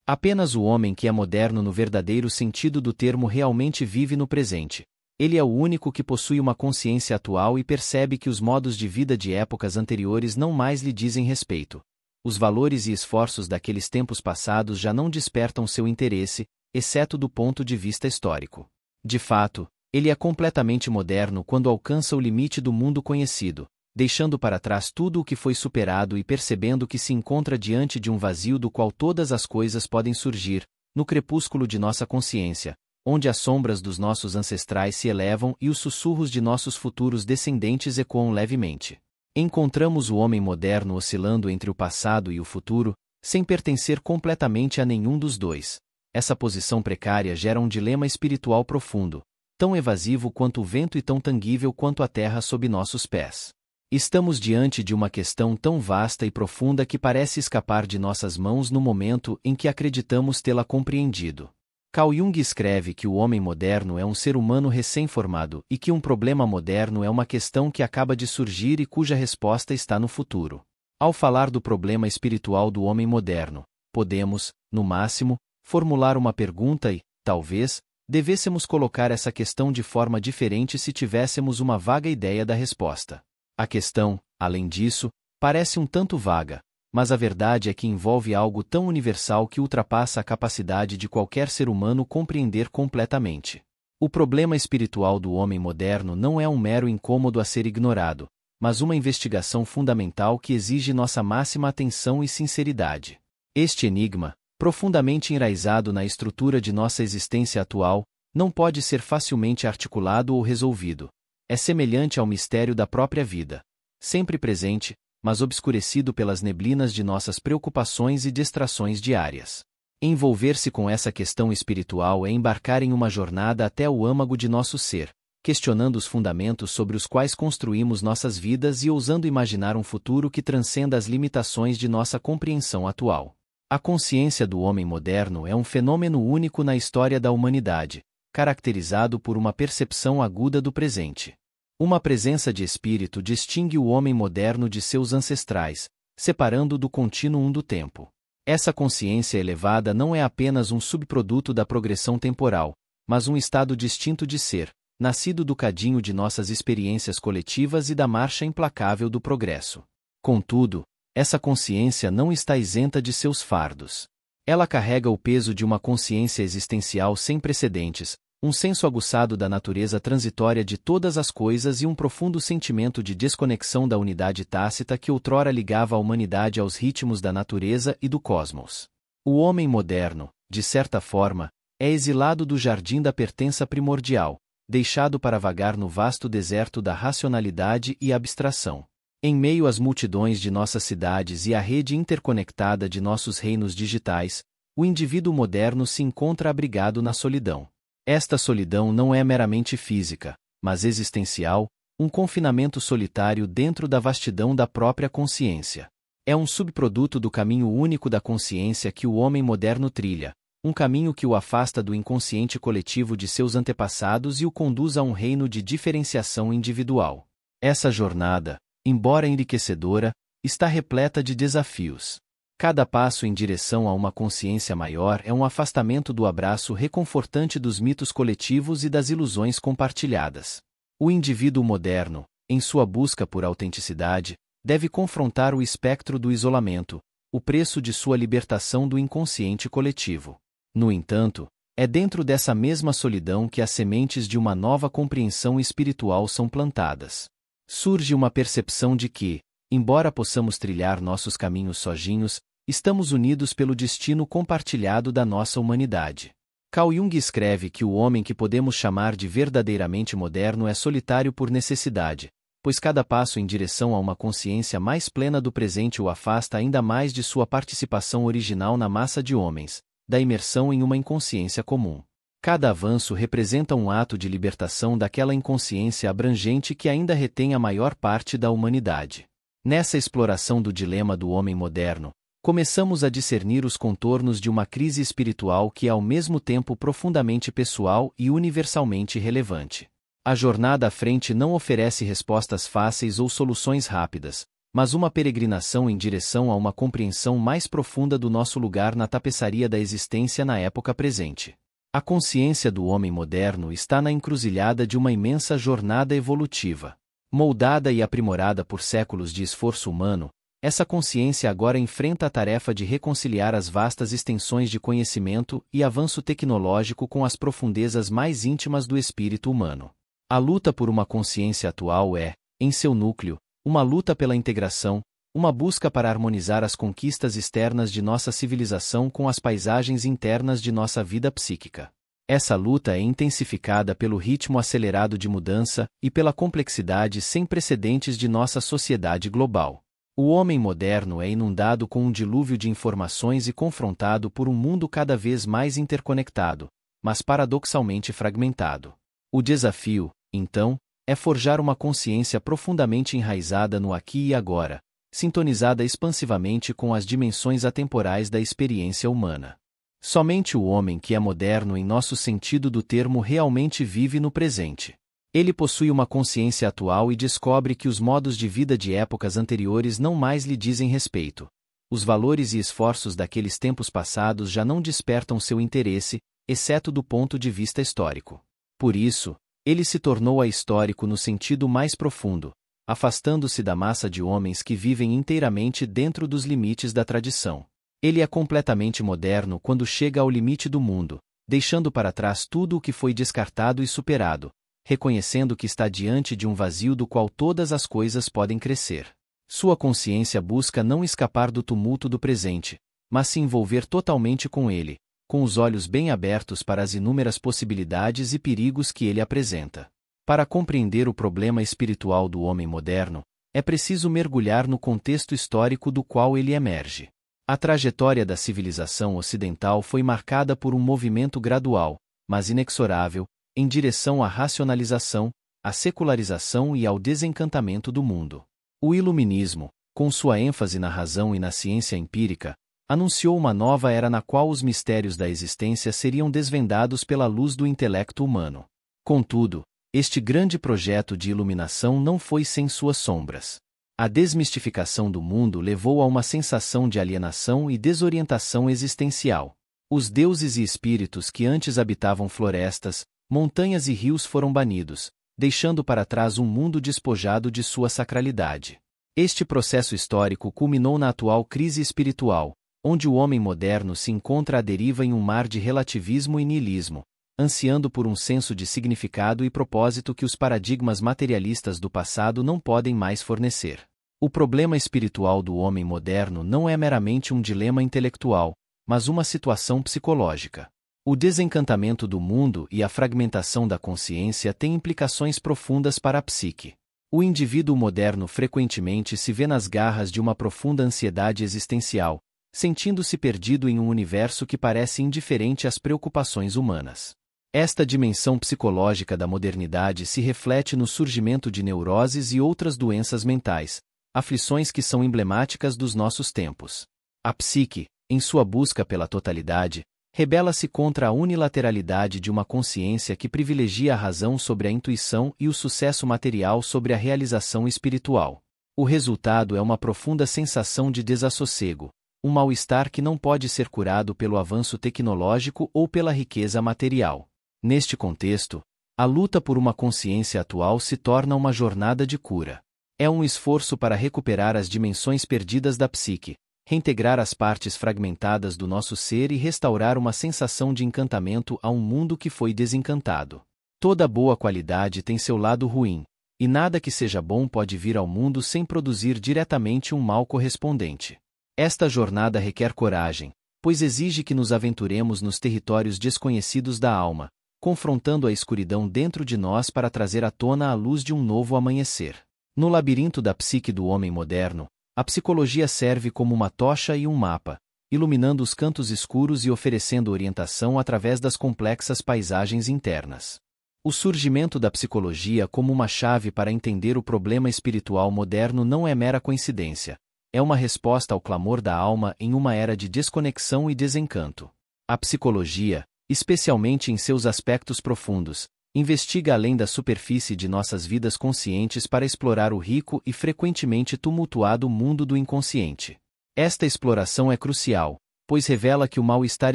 Apenas o homem que é moderno no verdadeiro sentido do termo realmente vive no presente. Ele é o único que possui uma consciência atual e percebe que os modos de vida de épocas anteriores não mais lhe dizem respeito. Os valores e esforços daqueles tempos passados já não despertam seu interesse, exceto do ponto de vista histórico. De fato, ele é completamente moderno quando alcança o limite do mundo conhecido, deixando para trás tudo o que foi superado e percebendo que se encontra diante de um vazio do qual todas as coisas podem surgir, no crepúsculo de nossa consciência, onde as sombras dos nossos ancestrais se elevam e os sussurros de nossos futuros descendentes ecoam levemente. Encontramos o homem moderno oscilando entre o passado e o futuro, sem pertencer completamente a nenhum dos dois. Essa posição precária gera um dilema espiritual profundo, tão evasivo quanto o vento e tão tangível quanto a terra sob nossos pés. Estamos diante de uma questão tão vasta e profunda que parece escapar de nossas mãos no momento em que acreditamos tê-la compreendido. Carl Jung escreve que o homem moderno é um ser humano recém-formado e que um problema moderno é uma questão que acaba de surgir e cuja resposta está no futuro. Ao falar do problema espiritual do homem moderno, podemos, no máximo, formular uma pergunta e, talvez, devêssemos colocar essa questão de forma diferente se tivéssemos uma vaga ideia da resposta. A questão, além disso, parece um tanto vaga, mas a verdade é que envolve algo tão universal que ultrapassa a capacidade de qualquer ser humano compreender completamente. O problema espiritual do homem moderno não é um mero incômodo a ser ignorado, mas uma investigação fundamental que exige nossa máxima atenção e sinceridade. Este enigma, profundamente enraizado na estrutura de nossa existência atual, não pode ser facilmente articulado ou resolvido. É semelhante ao mistério da própria vida, sempre presente, mas obscurecido pelas neblinas de nossas preocupações e distrações diárias. Envolver-se com essa questão espiritual é embarcar em uma jornada até o âmago de nosso ser, questionando os fundamentos sobre os quais construímos nossas vidas e ousando imaginar um futuro que transcenda as limitações de nossa compreensão atual. A consciência do homem moderno é um fenômeno único na história da humanidade, caracterizado por uma percepção aguda do presente. Uma presença de espírito distingue o homem moderno de seus ancestrais, separando-o do contínuo do tempo. Essa consciência elevada não é apenas um subproduto da progressão temporal, mas um estado distinto de ser, nascido do cadinho de nossas experiências coletivas e da marcha implacável do progresso. Contudo, essa consciência não está isenta de seus fardos. Ela carrega o peso de uma consciência existencial sem precedentes, um senso aguçado da natureza transitória de todas as coisas e um profundo sentimento de desconexão da unidade tácita que outrora ligava a humanidade aos ritmos da natureza e do cosmos. O homem moderno, de certa forma, é exilado do jardim da pertença primordial, deixado para vagar no vasto deserto da racionalidade e abstração. Em meio às multidões de nossas cidades e à rede interconectada de nossos reinos digitais, o indivíduo moderno se encontra abrigado na solidão. Esta solidão não é meramente física, mas existencial, um confinamento solitário dentro da vastidão da própria consciência. É um subproduto do caminho único da consciência que o homem moderno trilha, um caminho que o afasta do inconsciente coletivo de seus antepassados e o conduz a um reino de diferenciação individual. Essa jornada, embora enriquecedora, está repleta de desafios. Cada passo em direção a uma consciência maior é um afastamento do abraço reconfortante dos mitos coletivos e das ilusões compartilhadas. O indivíduo moderno, em sua busca por autenticidade, deve confrontar o espectro do isolamento, o preço de sua libertação do inconsciente coletivo. No entanto, é dentro dessa mesma solidão que as sementes de uma nova compreensão espiritual são plantadas. Surge uma percepção de que, embora possamos trilhar nossos caminhos sozinhos, estamos unidos pelo destino compartilhado da nossa humanidade. Carl Jung escreve que o homem que podemos chamar de verdadeiramente moderno é solitário por necessidade, pois cada passo em direção a uma consciência mais plena do presente o afasta ainda mais de sua participação original na massa de homens, da imersão em uma inconsciência comum. Cada avanço representa um ato de libertação daquela inconsciência abrangente que ainda retém a maior parte da humanidade. Nessa exploração do dilema do homem moderno, começamos a discernir os contornos de uma crise espiritual que é ao mesmo tempo profundamente pessoal e universalmente relevante. A jornada à frente não oferece respostas fáceis ou soluções rápidas, mas uma peregrinação em direção a uma compreensão mais profunda do nosso lugar na tapeçaria da existência na época presente. A consciência do homem moderno está na encruzilhada de uma imensa jornada evolutiva. Moldada e aprimorada por séculos de esforço humano, essa consciência agora enfrenta a tarefa de reconciliar as vastas extensões de conhecimento e avanço tecnológico com as profundezas mais íntimas do espírito humano. A luta por uma consciência atual é, em seu núcleo, uma luta pela integração, uma busca para harmonizar as conquistas externas de nossa civilização com as paisagens internas de nossa vida psíquica. Essa luta é intensificada pelo ritmo acelerado de mudança e pela complexidade sem precedentes de nossa sociedade global. O homem moderno é inundado com um dilúvio de informações e confrontado por um mundo cada vez mais interconectado, mas paradoxalmente fragmentado. O desafio, então, é forjar uma consciência profundamente enraizada no aqui e agora, sintonizada expansivamente com as dimensões atemporais da experiência humana. Somente o homem que é moderno em nosso sentido do termo realmente vive no presente. Ele possui uma consciência atual e descobre que os modos de vida de épocas anteriores não mais lhe dizem respeito. Os valores e esforços daqueles tempos passados já não despertam seu interesse, exceto do ponto de vista histórico. Por isso, ele se tornou ahistórico no sentido mais profundo, afastando-se da massa de homens que vivem inteiramente dentro dos limites da tradição. Ele é completamente moderno quando chega ao limite do mundo, deixando para trás tudo o que foi descartado e superado, reconhecendo que está diante de um vazio do qual todas as coisas podem crescer. Sua consciência busca não escapar do tumulto do presente, mas se envolver totalmente com ele, com os olhos bem abertos para as inúmeras possibilidades e perigos que ele apresenta. Para compreender o problema espiritual do homem moderno, é preciso mergulhar no contexto histórico do qual ele emerge. A trajetória da civilização ocidental foi marcada por um movimento gradual, mas inexorável, em direção à racionalização, à secularização e ao desencantamento do mundo. O Iluminismo, com sua ênfase na razão e na ciência empírica, anunciou uma nova era na qual os mistérios da existência seriam desvendados pela luz do intelecto humano. Contudo, este grande projeto de iluminação não foi sem suas sombras. A desmistificação do mundo levou a uma sensação de alienação e desorientação existencial. Os deuses e espíritos que antes habitavam florestas, montanhas e rios foram banidos, deixando para trás um mundo despojado de sua sacralidade. Este processo histórico culminou na atual crise espiritual, onde o homem moderno se encontra à deriva em um mar de relativismo e niilismo, ansiando por um senso de significado e propósito que os paradigmas materialistas do passado não podem mais fornecer. O problema espiritual do homem moderno não é meramente um dilema intelectual, mas uma situação psicológica. O desencantamento do mundo e a fragmentação da consciência têm implicações profundas para a psique. O indivíduo moderno frequentemente se vê nas garras de uma profunda ansiedade existencial, sentindo-se perdido em um universo que parece indiferente às preocupações humanas. Esta dimensão psicológica da modernidade se reflete no surgimento de neuroses e outras doenças mentais, aflições que são emblemáticas dos nossos tempos. A psique, em sua busca pela totalidade, rebela-se contra a unilateralidade de uma consciência que privilegia a razão sobre a intuição e o sucesso material sobre a realização espiritual. O resultado é uma profunda sensação de desassossego, um mal-estar que não pode ser curado pelo avanço tecnológico ou pela riqueza material. Neste contexto, a luta por uma consciência atual se torna uma jornada de cura. É um esforço para recuperar as dimensões perdidas da psique, reintegrar as partes fragmentadas do nosso ser e restaurar uma sensação de encantamento a um mundo que foi desencantado. Toda boa qualidade tem seu lado ruim, e nada que seja bom pode vir ao mundo sem produzir diretamente um mal correspondente. Esta jornada requer coragem, pois exige que nos aventuremos nos territórios desconhecidos da alma, confrontando a escuridão dentro de nós para trazer à tona a luz de um novo amanhecer. No labirinto da psique do homem moderno, a psicologia serve como uma tocha e um mapa, iluminando os cantos escuros e oferecendo orientação através das complexas paisagens internas. O surgimento da psicologia como uma chave para entender o problema espiritual moderno não é mera coincidência. É uma resposta ao clamor da alma em uma era de desconexão e desencanto. A psicologia, especialmente em seus aspectos profundos, investiga além da superfície de nossas vidas conscientes para explorar o rico e frequentemente tumultuado mundo do inconsciente. Esta exploração é crucial, pois revela que o mal-estar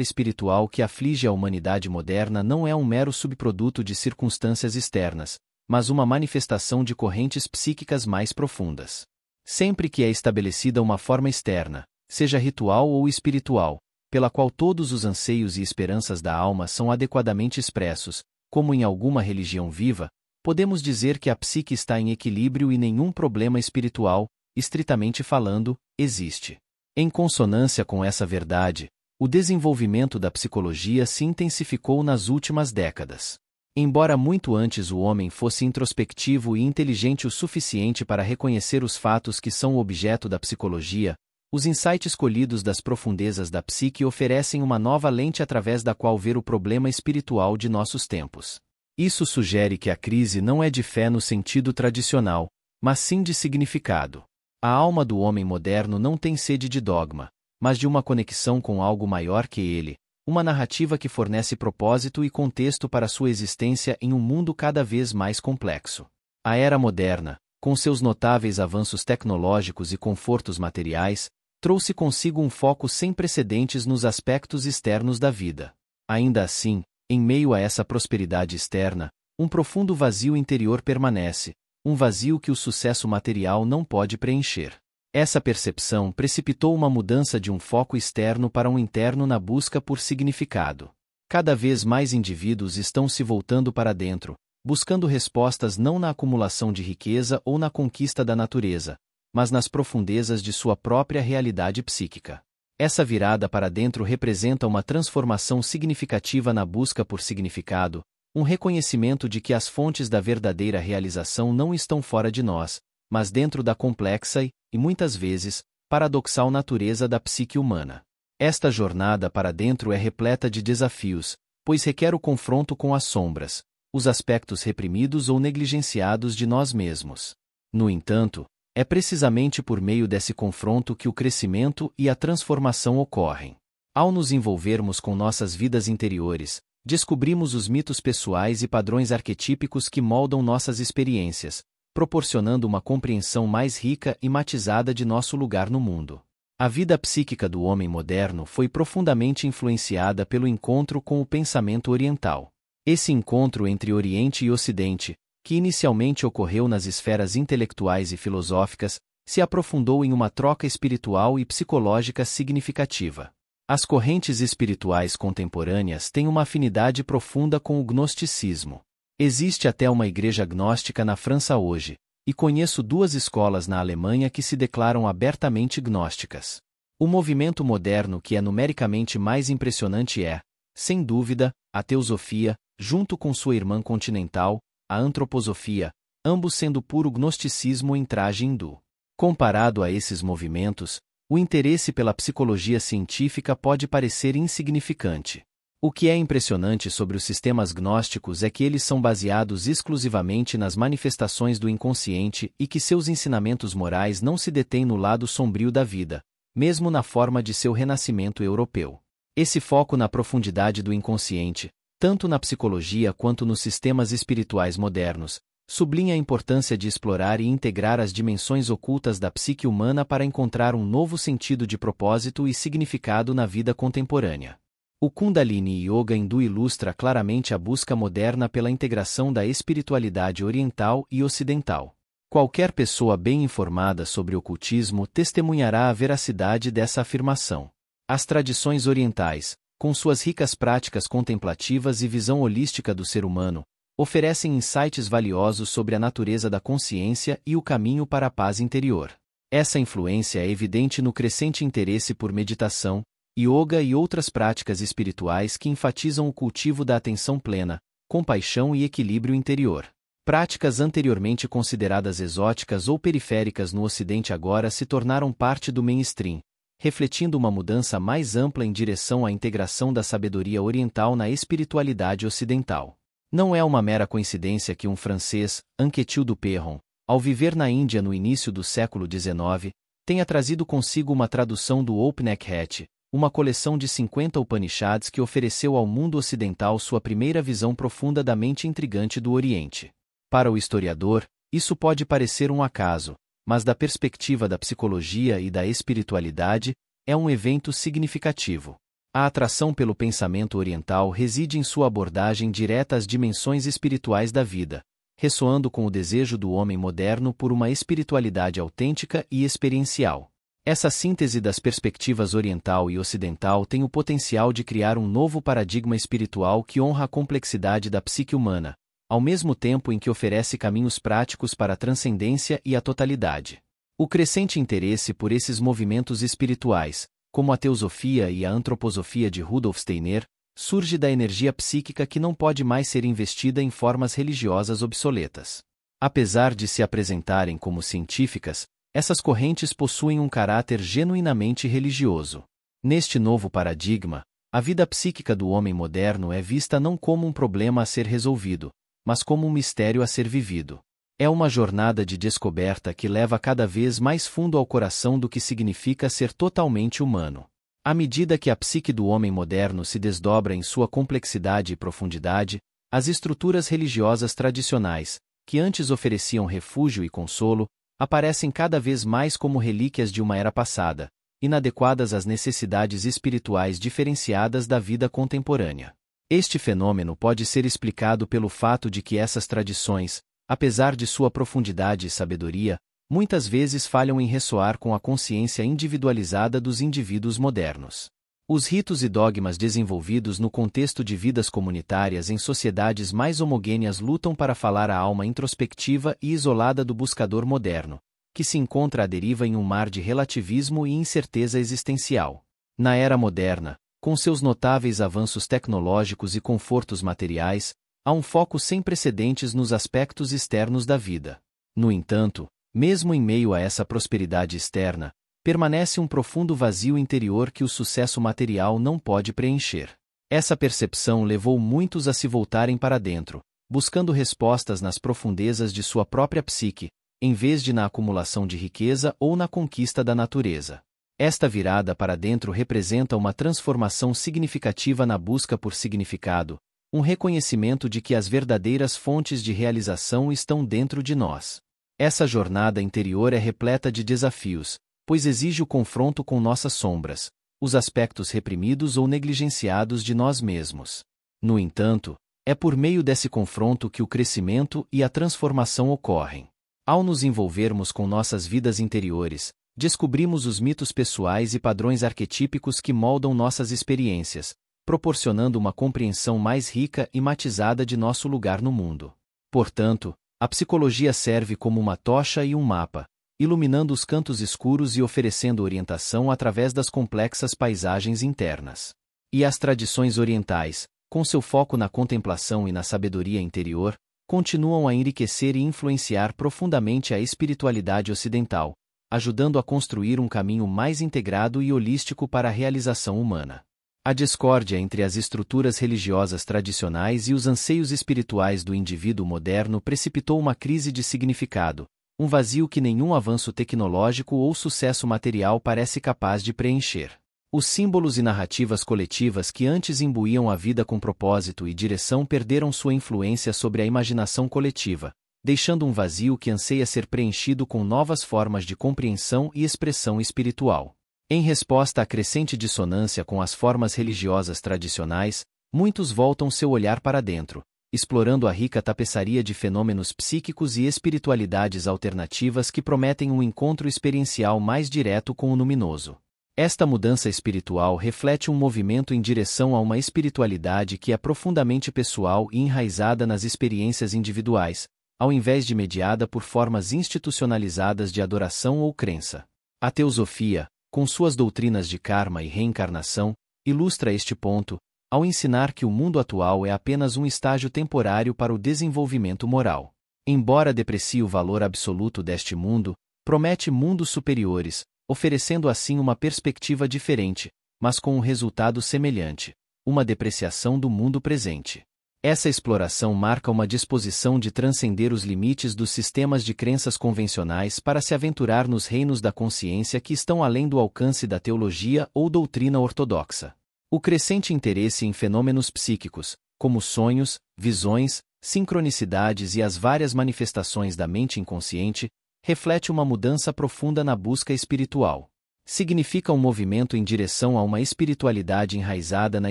espiritual que aflige a humanidade moderna não é um mero subproduto de circunstâncias externas, mas uma manifestação de correntes psíquicas mais profundas. Sempre que é estabelecida uma forma externa, seja ritual ou espiritual, pela qual todos os anseios e esperanças da alma são adequadamente expressos, como em alguma religião viva, podemos dizer que a psique está em equilíbrio e nenhum problema espiritual, estritamente falando, existe. Em consonância com essa verdade, o desenvolvimento da psicologia se intensificou nas últimas décadas. Embora muito antes o homem fosse introspectivo e inteligente o suficiente para reconhecer os fatos que são o objeto da psicologia, os insights colhidos das profundezas da psique oferecem uma nova lente através da qual ver o problema espiritual de nossos tempos. Isso sugere que a crise não é de fé no sentido tradicional, mas sim de significado. A alma do homem moderno não tem sede de dogma, mas de uma conexão com algo maior que ele, uma narrativa que fornece propósito e contexto para sua existência em um mundo cada vez mais complexo. A era moderna, com seus notáveis avanços tecnológicos e confortos materiais, trouxe consigo um foco sem precedentes nos aspectos externos da vida. Ainda assim, em meio a essa prosperidade externa, um profundo vazio interior permanece, um vazio que o sucesso material não pode preencher. Essa percepção precipitou uma mudança de um foco externo para um interno na busca por significado. Cada vez mais indivíduos estão se voltando para dentro, buscando respostas não na acumulação de riqueza ou na conquista da natureza, mas nas profundezas de sua própria realidade psíquica. Essa virada para dentro representa uma transformação significativa na busca por significado, um reconhecimento de que as fontes da verdadeira realização não estão fora de nós, mas dentro da complexa e, muitas vezes, paradoxal natureza da psique humana. Esta jornada para dentro é repleta de desafios, pois requer o confronto com as sombras, os aspectos reprimidos ou negligenciados de nós mesmos. No entanto, é precisamente por meio desse confronto que o crescimento e a transformação ocorrem. Ao nos envolvermos com nossas vidas interiores, descobrimos os mitos pessoais e padrões arquetípicos que moldam nossas experiências, proporcionando uma compreensão mais rica e matizada de nosso lugar no mundo. A vida psíquica do homem moderno foi profundamente influenciada pelo encontro com o pensamento oriental. Esse encontro entre Oriente e Ocidente, que inicialmente ocorreu nas esferas intelectuais e filosóficas, se aprofundou em uma troca espiritual e psicológica significativa. As correntes espirituais contemporâneas têm uma afinidade profunda com o gnosticismo. Existe até uma igreja gnóstica na França hoje, e conheço 2 escolas na Alemanha que se declaram abertamente gnósticas. O movimento moderno que é numericamente mais impressionante é, sem dúvida, a teosofia, junto com sua irmã continental, a antroposofia, ambos sendo puro gnosticismo em traje hindu. Comparado a esses movimentos, o interesse pela psicologia científica pode parecer insignificante. O que é impressionante sobre os sistemas gnósticos é que eles são baseados exclusivamente nas manifestações do inconsciente e que seus ensinamentos morais não se detêm no lado sombrio da vida, mesmo na forma de seu renascimento europeu. Esse foco na profundidade do inconsciente, tanto na psicologia quanto nos sistemas espirituais modernos, sublinha a importância de explorar e integrar as dimensões ocultas da psique humana para encontrar um novo sentido de propósito e significado na vida contemporânea. O Kundalini Yoga hindu ilustra claramente a busca moderna pela integração da espiritualidade oriental e ocidental. Qualquer pessoa bem informada sobre ocultismo testemunhará a veracidade dessa afirmação. As tradições orientais, com suas ricas práticas contemplativas e visão holística do ser humano, oferecem insights valiosos sobre a natureza da consciência e o caminho para a paz interior. Essa influência é evidente no crescente interesse por meditação, yoga e outras práticas espirituais que enfatizam o cultivo da atenção plena, compaixão e equilíbrio interior. Práticas anteriormente consideradas exóticas ou periféricas no Ocidente agora se tornaram parte do mainstream, refletindo uma mudança mais ampla em direção à integração da sabedoria oriental na espiritualidade ocidental. Não é uma mera coincidência que um francês, Anquetil du Perron, ao viver na Índia no início do século XIX, tenha trazido consigo uma tradução do Open Hat, uma coleção de 50 Upanishads que ofereceu ao mundo ocidental sua primeira visão profunda da mente intrigante do Oriente. Para o historiador, isso pode parecer um acaso, mas da perspectiva da psicologia e da espiritualidade, é um evento significativo. A atração pelo pensamento oriental reside em sua abordagem direta às dimensões espirituais da vida, ressoando com o desejo do homem moderno por uma espiritualidade autêntica e experiencial. Essa síntese das perspectivas oriental e ocidental tem o potencial de criar um novo paradigma espiritual que honra a complexidade da psique humana, ao mesmo tempo em que oferece caminhos práticos para a transcendência e a totalidade. O crescente interesse por esses movimentos espirituais, como a teosofia e a antroposofia de Rudolf Steiner, surge da energia psíquica que não pode mais ser investida em formas religiosas obsoletas. Apesar de se apresentarem como científicas, essas correntes possuem um caráter genuinamente religioso. Neste novo paradigma, a vida psíquica do homem moderno é vista não como um problema a ser resolvido, mas como um mistério a ser vivido. É uma jornada de descoberta que leva cada vez mais fundo ao coração do que significa ser totalmente humano. À medida que a psique do homem moderno se desdobra em sua complexidade e profundidade, as estruturas religiosas tradicionais, que antes ofereciam refúgio e consolo, aparecem cada vez mais como relíquias de uma era passada, inadequadas às necessidades espirituais diferenciadas da vida contemporânea. Este fenômeno pode ser explicado pelo fato de que essas tradições, apesar de sua profundidade e sabedoria, muitas vezes falham em ressoar com a consciência individualizada dos indivíduos modernos. Os ritos e dogmas desenvolvidos no contexto de vidas comunitárias em sociedades mais homogêneas lutam para falar à alma introspectiva e isolada do buscador moderno, que se encontra à deriva em um mar de relativismo e incerteza existencial. Na era moderna, com seus notáveis avanços tecnológicos e confortos materiais, há um foco sem precedentes nos aspectos externos da vida. No entanto, mesmo em meio a essa prosperidade externa, permanece um profundo vazio interior que o sucesso material não pode preencher. Essa percepção levou muitos a se voltarem para dentro, buscando respostas nas profundezas de sua própria psique, em vez de na acumulação de riqueza ou na conquista da natureza. Esta virada para dentro representa uma transformação significativa na busca por significado, um reconhecimento de que as verdadeiras fontes de realização estão dentro de nós. Essa jornada interior é repleta de desafios, pois exige o confronto com nossas sombras, os aspectos reprimidos ou negligenciados de nós mesmos. No entanto, é por meio desse confronto que o crescimento e a transformação ocorrem. Ao nos envolvermos com nossas vidas interiores, descobrimos os mitos pessoais e padrões arquetípicos que moldam nossas experiências, proporcionando uma compreensão mais rica e matizada de nosso lugar no mundo. Portanto, a psicologia serve como uma tocha e um mapa, iluminando os cantos escuros e oferecendo orientação através das complexas paisagens internas. E as tradições orientais, com seu foco na contemplação e na sabedoria interior, continuam a enriquecer e influenciar profundamente a espiritualidade ocidental, ajudando a construir um caminho mais integrado e holístico para a realização humana. A discórdia entre as estruturas religiosas tradicionais e os anseios espirituais do indivíduo moderno precipitou uma crise de significado, um vazio que nenhum avanço tecnológico ou sucesso material parece capaz de preencher. Os símbolos e narrativas coletivas que antes imbuíam a vida com propósito e direção perderam sua influência sobre a imaginação coletiva, deixando um vazio que anseia ser preenchido com novas formas de compreensão e expressão espiritual. Em resposta à crescente dissonância com as formas religiosas tradicionais, muitos voltam seu olhar para dentro, explorando a rica tapeçaria de fenômenos psíquicos e espiritualidades alternativas que prometem um encontro experiencial mais direto com o luminoso. Esta mudança espiritual reflete um movimento em direção a uma espiritualidade que é profundamente pessoal e enraizada nas experiências individuais, ao invés de mediada por formas institucionalizadas de adoração ou crença. A teosofia, com suas doutrinas de karma e reencarnação, ilustra este ponto, ao ensinar que o mundo atual é apenas um estágio temporário para o desenvolvimento moral. Embora deprecie o valor absoluto deste mundo, promete mundos superiores, oferecendo assim uma perspectiva diferente, mas com um resultado semelhante, uma depreciação do mundo presente. Essa exploração marca uma disposição de transcender os limites dos sistemas de crenças convencionais para se aventurar nos reinos da consciência que estão além do alcance da teologia ou doutrina ortodoxa. O crescente interesse em fenômenos psíquicos, como sonhos, visões, sincronicidades e as várias manifestações da mente inconsciente, reflete uma mudança profunda na busca espiritual. Significa um movimento em direção a uma espiritualidade enraizada na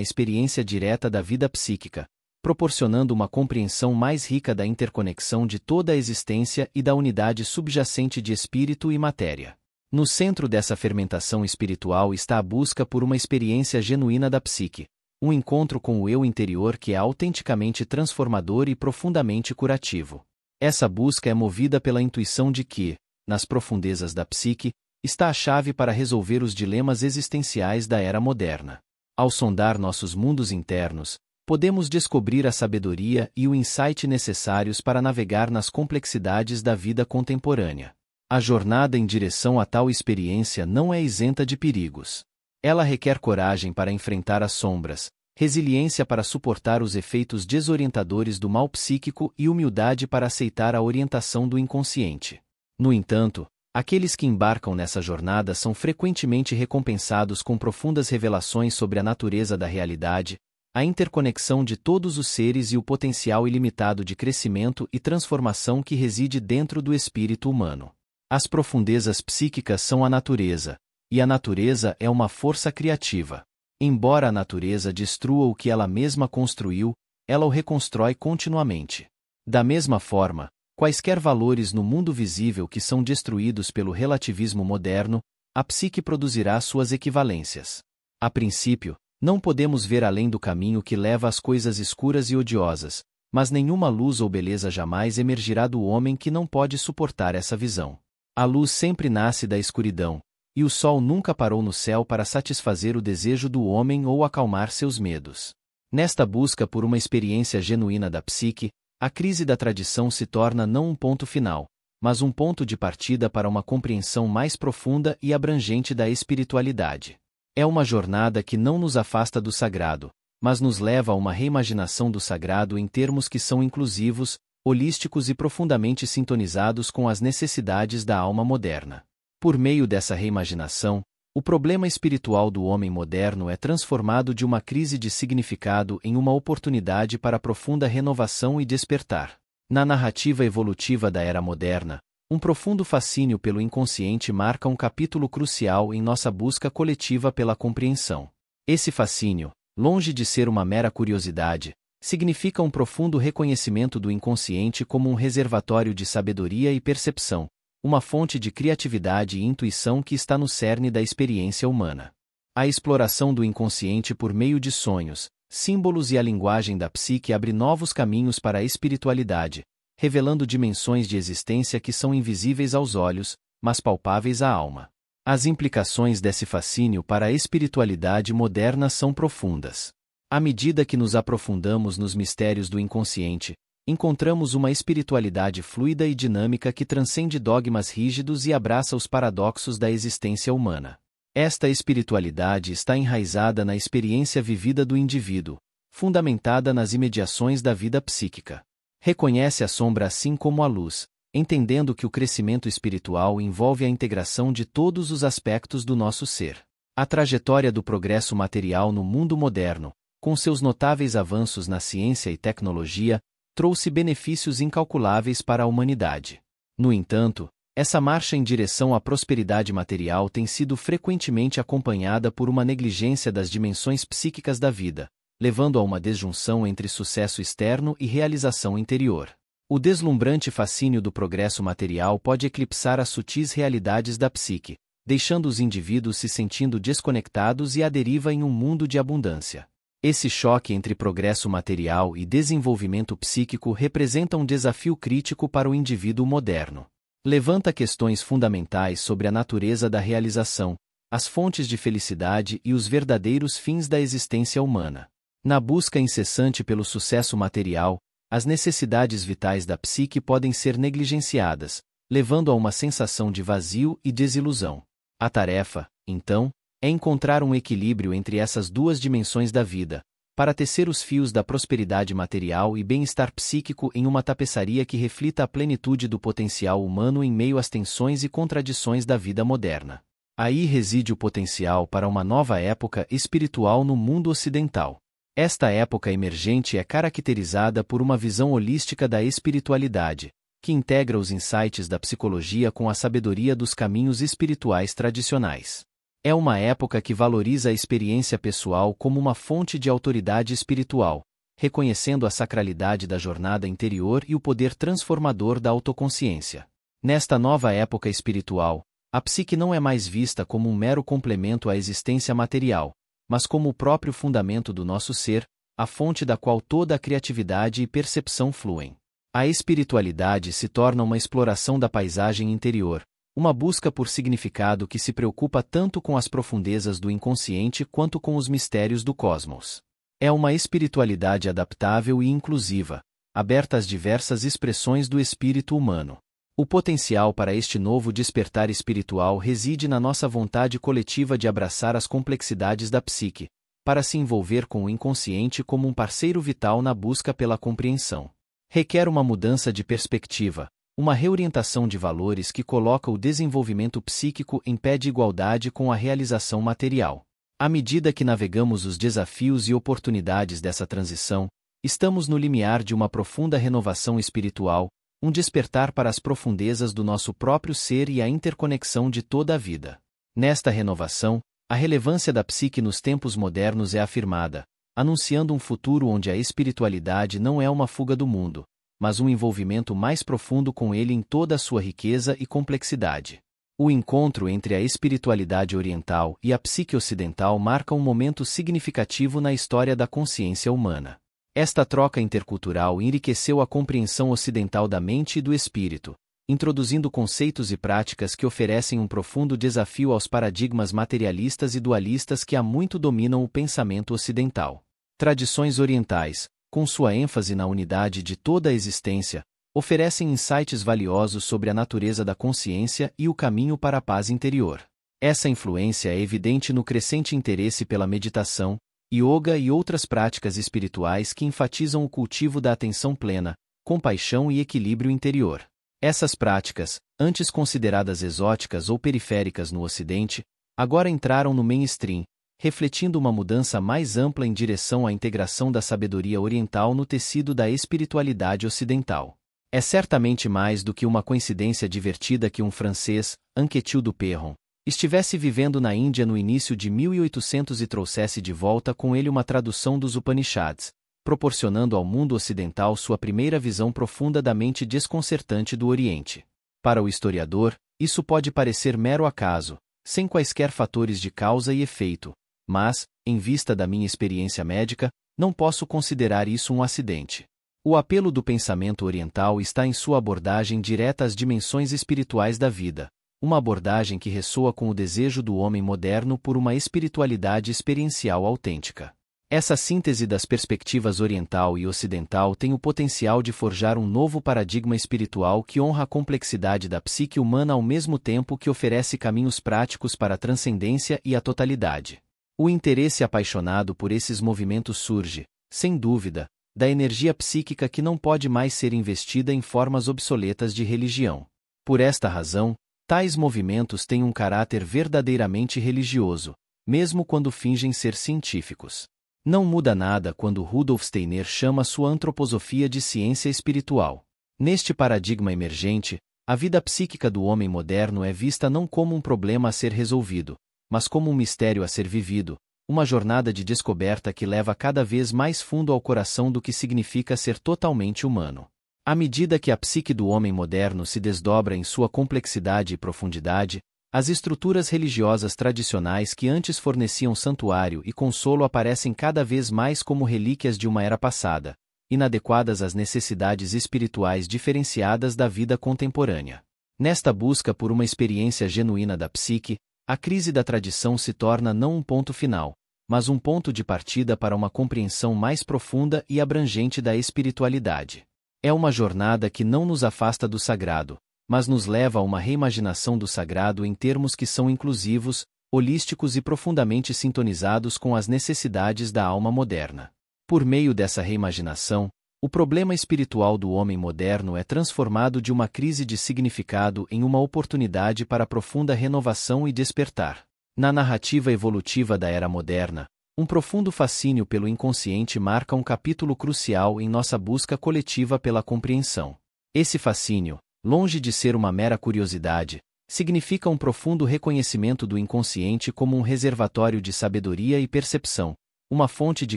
experiência direta da vida psíquica, proporcionando uma compreensão mais rica da interconexão de toda a existência e da unidade subjacente de espírito e matéria. No centro dessa fermentação espiritual está a busca por uma experiência genuína da psique, um encontro com o eu interior que é autenticamente transformador e profundamente curativo. Essa busca é movida pela intuição de que, nas profundezas da psique, está a chave para resolver os dilemas existenciais da era moderna. Ao sondar nossos mundos internos, podemos descobrir a sabedoria e o insight necessários para navegar nas complexidades da vida contemporânea. A jornada em direção a tal experiência não é isenta de perigos. Ela requer coragem para enfrentar as sombras, resiliência para suportar os efeitos desorientadores do mal psíquico e humildade para aceitar a orientação do inconsciente. No entanto, aqueles que embarcam nessa jornada são frequentemente recompensados com profundas revelações sobre a natureza da realidade, a interconexão de todos os seres e o potencial ilimitado de crescimento e transformação que reside dentro do espírito humano. As profundezas psíquicas são a natureza, e a natureza é uma força criativa. Embora a natureza destrua o que ela mesma construiu, ela o reconstrói continuamente. Da mesma forma, quaisquer valores no mundo visível que são destruídos pelo relativismo moderno, a psique produzirá suas equivalências. A princípio, não podemos ver além do caminho que leva às coisas escuras e odiosas, mas nenhuma luz ou beleza jamais emergirá do homem que não pode suportar essa visão. A luz sempre nasce da escuridão, e o sol nunca parou no céu para satisfazer o desejo do homem ou acalmar seus medos. Nesta busca por uma experiência genuína da psique, a crise da tradição se torna não um ponto final, mas um ponto de partida para uma compreensão mais profunda e abrangente da espiritualidade. É uma jornada que não nos afasta do sagrado, mas nos leva a uma reimaginação do sagrado em termos que são inclusivos, holísticos e profundamente sintonizados com as necessidades da alma moderna. Por meio dessa reimaginação, o problema espiritual do homem moderno é transformado de uma crise de significado em uma oportunidade para profunda renovação e despertar. Na narrativa evolutiva da era moderna, um profundo fascínio pelo inconsciente marca um capítulo crucial em nossa busca coletiva pela compreensão. Esse fascínio, longe de ser uma mera curiosidade, significa um profundo reconhecimento do inconsciente como um reservatório de sabedoria e percepção, uma fonte de criatividade e intuição que está no cerne da experiência humana. A exploração do inconsciente por meio de sonhos, símbolos e a linguagem da psique abre novos caminhos para a espiritualidade, revelando dimensões de existência que são invisíveis aos olhos, mas palpáveis à alma. As implicações desse fascínio para a espiritualidade moderna são profundas. À medida que nos aprofundamos nos mistérios do inconsciente, encontramos uma espiritualidade fluida e dinâmica que transcende dogmas rígidos e abraça os paradoxos da existência humana. Esta espiritualidade está enraizada na experiência vivida do indivíduo, fundamentada nas imediações da vida psíquica. Reconhece a sombra assim como a luz, entendendo que o crescimento espiritual envolve a integração de todos os aspectos do nosso ser. A trajetória do progresso material no mundo moderno, com seus notáveis avanços na ciência e tecnologia, trouxe benefícios incalculáveis para a humanidade. No entanto, essa marcha em direção à prosperidade material tem sido frequentemente acompanhada por uma negligência das dimensões psíquicas da vida, levando a uma desjunção entre sucesso externo e realização interior. O deslumbrante fascínio do progresso material pode eclipsar as sutis realidades da psique, deixando os indivíduos se sentindo desconectados e à deriva em um mundo de abundância. Esse choque entre progresso material e desenvolvimento psíquico representa um desafio crítico para o indivíduo moderno. Levanta questões fundamentais sobre a natureza da realização, as fontes de felicidade e os verdadeiros fins da existência humana. Na busca incessante pelo sucesso material, as necessidades vitais da psique podem ser negligenciadas, levando a uma sensação de vazio e desilusão. A tarefa, então, é encontrar um equilíbrio entre essas duas dimensões da vida, para tecer os fios da prosperidade material e bem-estar psíquico em uma tapeçaria que reflita a plenitude do potencial humano em meio às tensões e contradições da vida moderna. Aí reside o potencial para uma nova época espiritual no mundo ocidental. Esta época emergente é caracterizada por uma visão holística da espiritualidade, que integra os insights da psicologia com a sabedoria dos caminhos espirituais tradicionais. É uma época que valoriza a experiência pessoal como uma fonte de autoridade espiritual, reconhecendo a sacralidade da jornada interior e o poder transformador da autoconsciência. Nesta nova época espiritual, a psique não é mais vista como um mero complemento à existência material, mas como o próprio fundamento do nosso ser, a fonte da qual toda a criatividade e percepção fluem. A espiritualidade se torna uma exploração da paisagem interior, uma busca por significado que se preocupa tanto com as profundezas do inconsciente quanto com os mistérios do cosmos. É uma espiritualidade adaptável e inclusiva, aberta às diversas expressões do espírito humano. O potencial para este novo despertar espiritual reside na nossa vontade coletiva de abraçar as complexidades da psique, para se envolver com o inconsciente como um parceiro vital na busca pela compreensão. Requer uma mudança de perspectiva, uma reorientação de valores que coloca o desenvolvimento psíquico em pé de igualdade com a realização material. À medida que navegamos os desafios e oportunidades dessa transição, estamos no limiar de uma profunda renovação espiritual, um despertar para as profundezas do nosso próprio ser e a interconexão de toda a vida. Nesta renovação, a relevância da psique nos tempos modernos é afirmada, anunciando um futuro onde a espiritualidade não é uma fuga do mundo, mas um envolvimento mais profundo com ele em toda a sua riqueza e complexidade. O encontro entre a espiritualidade oriental e a psique ocidental marca um momento significativo na história da consciência humana. Esta troca intercultural enriqueceu a compreensão ocidental da mente e do espírito, introduzindo conceitos e práticas que oferecem um profundo desafio aos paradigmas materialistas e dualistas que há muito dominam o pensamento ocidental. Tradições orientais, com sua ênfase na unidade de toda a existência, oferecem insights valiosos sobre a natureza da consciência e o caminho para a paz interior. Essa influência é evidente no crescente interesse pela meditação, yoga e outras práticas espirituais que enfatizam o cultivo da atenção plena, compaixão e equilíbrio interior. Essas práticas, antes consideradas exóticas ou periféricas no Ocidente, agora entraram no mainstream, refletindo uma mudança mais ampla em direção à integração da sabedoria oriental no tecido da espiritualidade ocidental. É certamente mais do que uma coincidência divertida que um francês, Anquetil du Perron, estivesse vivendo na Índia no início de 1800 e trouxesse de volta com ele uma tradução dos Upanishads, proporcionando ao mundo ocidental sua primeira visão profunda da mente desconcertante do Oriente. Para o historiador, isso pode parecer mero acaso, sem quaisquer fatores de causa e efeito, mas, em vista da minha experiência médica, não posso considerar isso um acidente. O apelo do pensamento oriental está em sua abordagem direta às dimensões espirituais da vida, uma abordagem que ressoa com o desejo do homem moderno por uma espiritualidade experiencial autêntica. Essa síntese das perspectivas oriental e ocidental tem o potencial de forjar um novo paradigma espiritual que honra a complexidade da psique humana ao mesmo tempo que oferece caminhos práticos para a transcendência e a totalidade. O interesse apaixonado por esses movimentos surge, sem dúvida, da energia psíquica que não pode mais ser investida em formas obsoletas de religião. Por esta razão, tais movimentos têm um caráter verdadeiramente religioso, mesmo quando fingem ser científicos. Não muda nada quando Rudolf Steiner chama sua antroposofia de ciência espiritual. Neste paradigma emergente, a vida psíquica do homem moderno é vista não como um problema a ser resolvido, mas como um mistério a ser vivido, uma jornada de descoberta que leva cada vez mais fundo ao coração do que significa ser totalmente humano. À medida que a psique do homem moderno se desdobra em sua complexidade e profundidade, as estruturas religiosas tradicionais que antes forneciam santuário e consolo aparecem cada vez mais como relíquias de uma era passada, inadequadas às necessidades espirituais diferenciadas da vida contemporânea. Nesta busca por uma experiência genuína da psique, a crise da tradição se torna não um ponto final, mas um ponto de partida para uma compreensão mais profunda e abrangente da espiritualidade. É uma jornada que não nos afasta do sagrado, mas nos leva a uma reimaginação do sagrado em termos que são inclusivos, holísticos e profundamente sintonizados com as necessidades da alma moderna. Por meio dessa reimaginação, o problema espiritual do homem moderno é transformado de uma crise de significado em uma oportunidade para profunda renovação e despertar. Na narrativa evolutiva da era moderna, um profundo fascínio pelo inconsciente marca um capítulo crucial em nossa busca coletiva pela compreensão. Esse fascínio, longe de ser uma mera curiosidade, significa um profundo reconhecimento do inconsciente como um reservatório de sabedoria e percepção, uma fonte de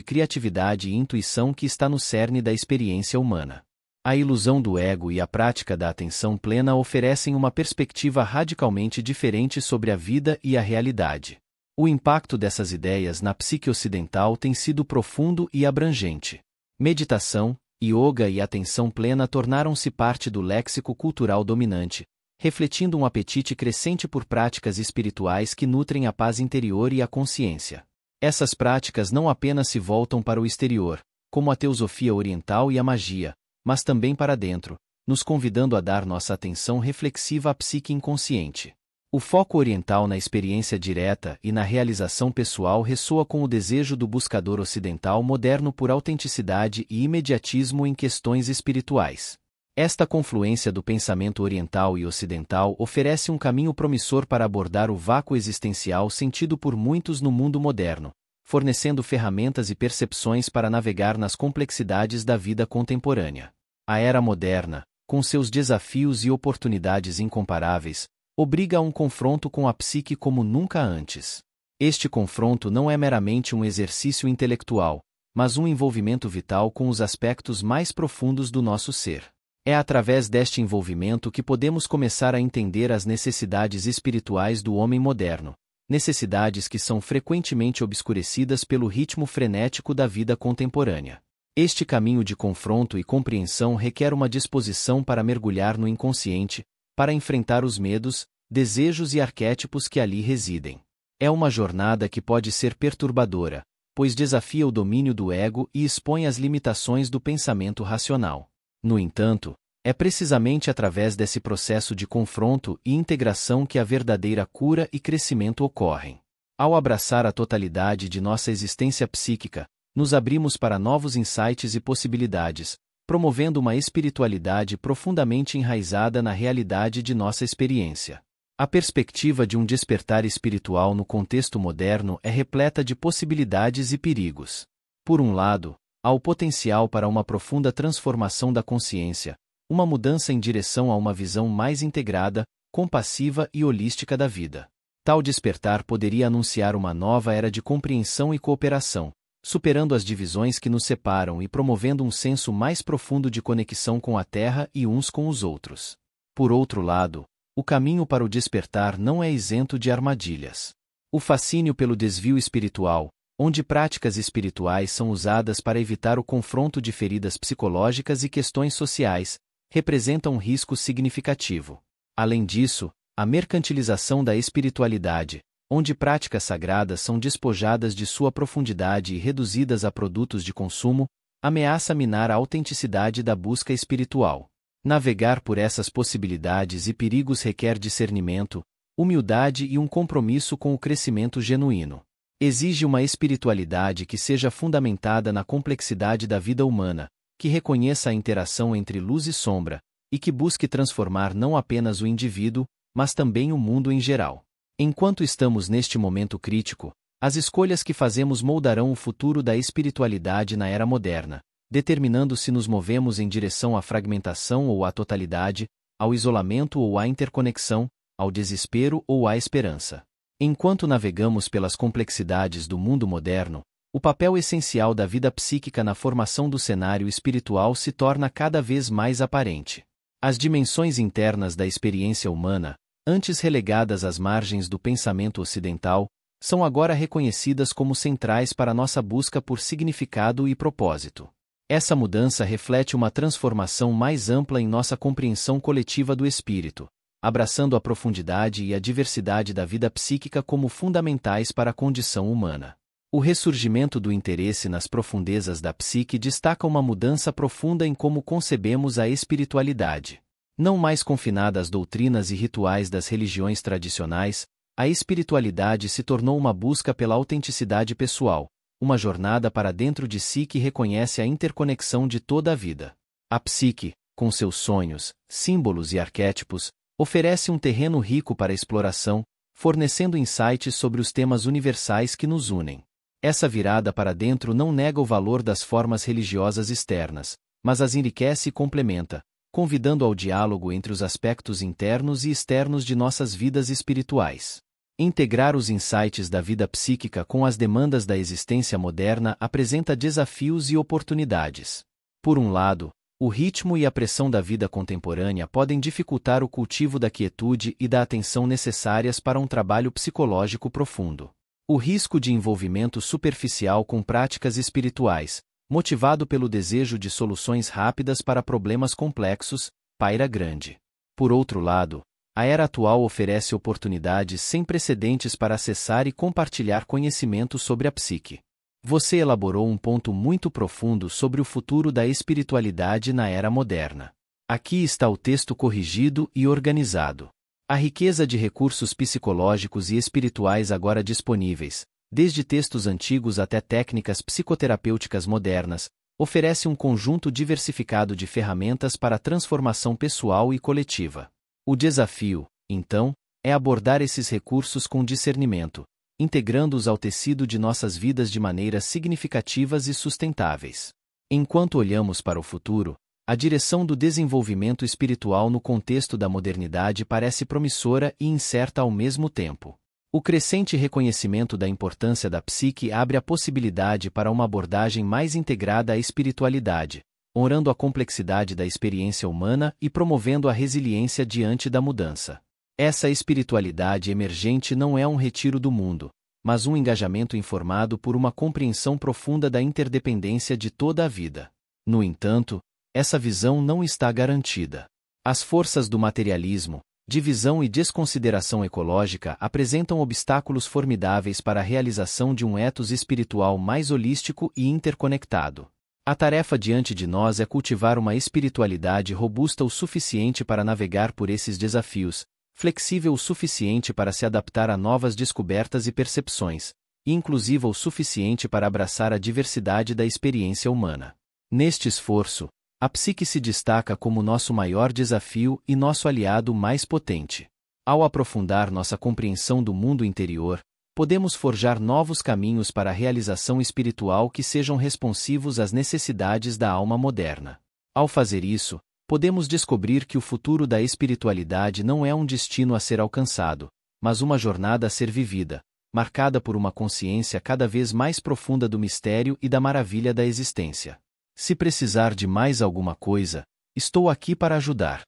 criatividade e intuição que está no cerne da experiência humana. A ilusão do ego e a prática da atenção plena oferecem uma perspectiva radicalmente diferente sobre a vida e a realidade. O impacto dessas ideias na psique ocidental tem sido profundo e abrangente. Meditação, yoga e atenção plena tornaram-se parte do léxico cultural dominante, refletindo um apetite crescente por práticas espirituais que nutrem a paz interior e a consciência. Essas práticas não apenas se voltam para o exterior, como a teosofia oriental e a magia, mas também para dentro, nos convidando a dar nossa atenção reflexiva à psique inconsciente. O foco oriental na experiência direta e na realização pessoal ressoa com o desejo do buscador ocidental moderno por autenticidade e imediatismo em questões espirituais. Esta confluência do pensamento oriental e ocidental oferece um caminho promissor para abordar o vácuo existencial sentido por muitos no mundo moderno, fornecendo ferramentas e percepções para navegar nas complexidades da vida contemporânea. A era moderna, com seus desafios e oportunidades incomparáveis, obriga a um confronto com a psique como nunca antes. Este confronto não é meramente um exercício intelectual, mas um envolvimento vital com os aspectos mais profundos do nosso ser. É através deste envolvimento que podemos começar a entender as necessidades espirituais do homem moderno, necessidades que são frequentemente obscurecidas pelo ritmo frenético da vida contemporânea. Este caminho de confronto e compreensão requer uma disposição para mergulhar no inconsciente, para enfrentar os medos, desejos e arquétipos que ali residem. É uma jornada que pode ser perturbadora, pois desafia o domínio do ego e expõe as limitações do pensamento racional. No entanto, é precisamente através desse processo de confronto e integração que a verdadeira cura e crescimento ocorrem. Ao abraçar a totalidade de nossa existência psíquica, nos abrimos para novos insights e possibilidades, promovendo uma espiritualidade profundamente enraizada na realidade de nossa experiência. A perspectiva de um despertar espiritual no contexto moderno é repleta de possibilidades e perigos. Por um lado, há o potencial para uma profunda transformação da consciência, uma mudança em direção a uma visão mais integrada, compassiva e holística da vida. Tal despertar poderia anunciar uma nova era de compreensão e cooperação, superando as divisões que nos separam e promovendo um senso mais profundo de conexão com a Terra e uns com os outros. Por outro lado, o caminho para o despertar não é isento de armadilhas. O fascínio pelo desvio espiritual, onde práticas espirituais são usadas para evitar o confronto de feridas psicológicas e questões sociais, representa um risco significativo. Além disso, a mercantilização da espiritualidade, onde práticas sagradas são despojadas de sua profundidade e reduzidas a produtos de consumo, ameaça minar a autenticidade da busca espiritual. Navegar por essas possibilidades e perigos requer discernimento, humildade e um compromisso com o crescimento genuíno. Exige uma espiritualidade que seja fundamentada na complexidade da vida humana, que reconheça a interação entre luz e sombra, e que busque transformar não apenas o indivíduo, mas também o mundo em geral. Enquanto estamos neste momento crítico, as escolhas que fazemos moldarão o futuro da espiritualidade na era moderna, determinando se nos movemos em direção à fragmentação ou à totalidade, ao isolamento ou à interconexão, ao desespero ou à esperança. Enquanto navegamos pelas complexidades do mundo moderno, o papel essencial da vida psíquica na formação do cenário espiritual se torna cada vez mais aparente. As dimensões internas da experiência humana, antes relegadas às margens do pensamento ocidental, são agora reconhecidas como centrais para nossa busca por significado e propósito. Essa mudança reflete uma transformação mais ampla em nossa compreensão coletiva do espírito, abraçando a profundidade e a diversidade da vida psíquica como fundamentais para a condição humana. O ressurgimento do interesse nas profundezas da psique destaca uma mudança profunda em como concebemos a espiritualidade. Não mais confinada às doutrinas e rituais das religiões tradicionais, a espiritualidade se tornou uma busca pela autenticidade pessoal, uma jornada para dentro de si que reconhece a interconexão de toda a vida. A psique, com seus sonhos, símbolos e arquétipos, oferece um terreno rico para exploração, fornecendo insights sobre os temas universais que nos unem. Essa virada para dentro não nega o valor das formas religiosas externas, mas as enriquece e complementa, convidando ao diálogo entre os aspectos internos e externos de nossas vidas espirituais. Integrar os insights da vida psíquica com as demandas da existência moderna apresenta desafios e oportunidades. Por um lado, o ritmo e a pressão da vida contemporânea podem dificultar o cultivo da quietude e da atenção necessárias para um trabalho psicológico profundo. O risco de envolvimento superficial com práticas espirituais, motivado pelo desejo de soluções rápidas para problemas complexos, paira grande. Por outro lado, a era atual oferece oportunidades sem precedentes para acessar e compartilhar conhecimento sobre a psique. Você elaborou um ponto muito profundo sobre o futuro da espiritualidade na era moderna. Aqui está o texto corrigido e organizado. A riqueza de recursos psicológicos e espirituais agora disponíveis, desde textos antigos até técnicas psicoterapêuticas modernas, oferece um conjunto diversificado de ferramentas para a transformação pessoal e coletiva. O desafio, então, é abordar esses recursos com discernimento, integrando-os ao tecido de nossas vidas de maneiras significativas e sustentáveis. Enquanto olhamos para o futuro, a direção do desenvolvimento espiritual no contexto da modernidade parece promissora e incerta ao mesmo tempo. O crescente reconhecimento da importância da psique abre a possibilidade para uma abordagem mais integrada à espiritualidade, honrando a complexidade da experiência humana e promovendo a resiliência diante da mudança. Essa espiritualidade emergente não é um retiro do mundo, mas um engajamento informado por uma compreensão profunda da interdependência de toda a vida. No entanto, essa visão não está garantida. As forças do materialismo, divisão e desconsideração ecológica apresentam obstáculos formidáveis para a realização de um ethos espiritual mais holístico e interconectado. A tarefa diante de nós é cultivar uma espiritualidade robusta o suficiente para navegar por esses desafios, flexível o suficiente para se adaptar a novas descobertas e percepções, e inclusiva o suficiente para abraçar a diversidade da experiência humana. Neste esforço, a psique se destaca como nosso maior desafio e nosso aliado mais potente. Ao aprofundar nossa compreensão do mundo interior, podemos forjar novos caminhos para a realização espiritual que sejam responsivos às necessidades da alma moderna. Ao fazer isso, podemos descobrir que o futuro da espiritualidade não é um destino a ser alcançado, mas uma jornada a ser vivida, marcada por uma consciência cada vez mais profunda do mistério e da maravilha da existência. Se precisar de mais alguma coisa, estou aqui para ajudar.